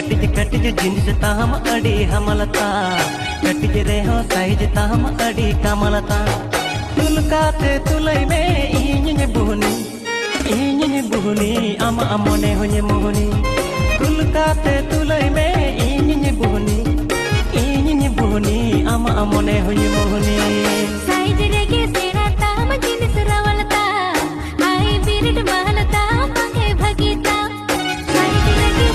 कटिज कटिज जिनिस ताम अड़ी हमलता कटिज रे हो साइज ताम अड़ी कमलता तुलकाते तुलई में इन्हीं बुहनी आम अमने होने मोहनी तुलकाते तुलई में इन्हीं बुहनी आम अमने होने मोहनी साइज रेगे सेना ताम जिनिस रवलता आई बिरड महलता मांगे भगीता साइज रेगे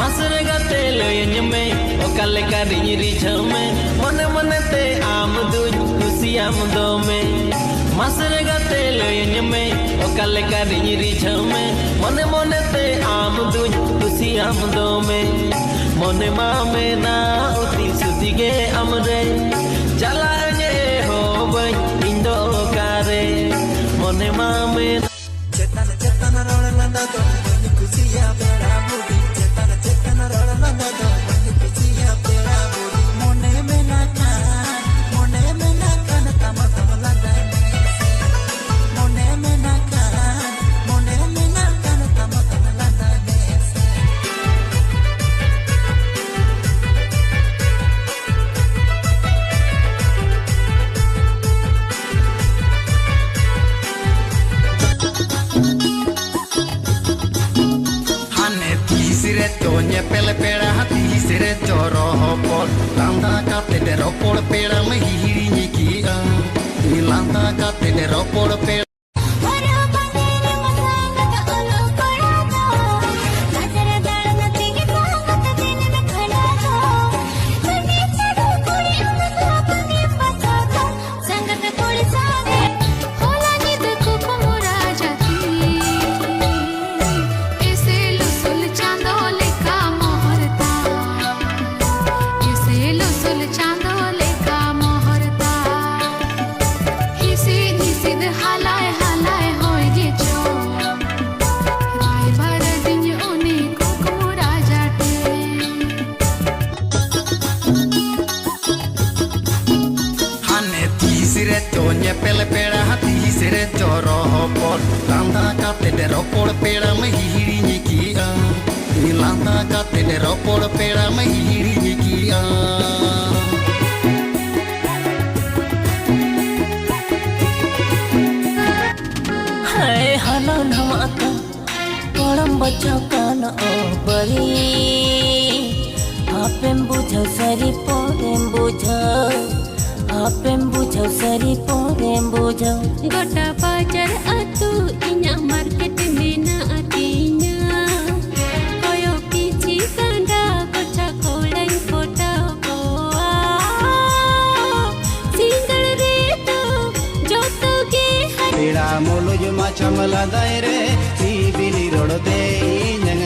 मसर गते लोयन में ओकल करिኝ रिझ में मन मन ते आम दुज खुशी आम दो में मसर गते लोयन में ओकल करिኝ रिझ में मन मन ते आम दुज खुशी आम दो में मन मामे ना उती सुती गे अमरे चला गे हो बई इंदो कारे मन मामे चेतन चेतन रोड लंदा दो खुशियां बेड़ा मुड़ी चेतन रोड लंदा दो खुशियां बेड़ा मुड़ी मोने में ना कान तम तम लंदा मोने में ना कान तम तम लंदा Tisire toñe pele pera tisire choro hopor landa kate de ropor pera me hiri niki landa kate de ropor pera toñe pele pera tisire choro hopor landa kate de ropor pera me hiri niki landa kate de ropor pera me hiri niki हाय हलन हम आता कोड़म बचाव कान ओ बरी आपेम बुझाव सरी पोरेम बुझाव आपेम बुझाव सरी पोरेम बुझाव गोटा बाजार अतु इन्या मार्केट में ना आतिnya koyo pichi kanda kocha kolai kota koa singal re to joto ge पेड़ा मोलो जो माचा मला दायरे सी बिली रोड दे नंग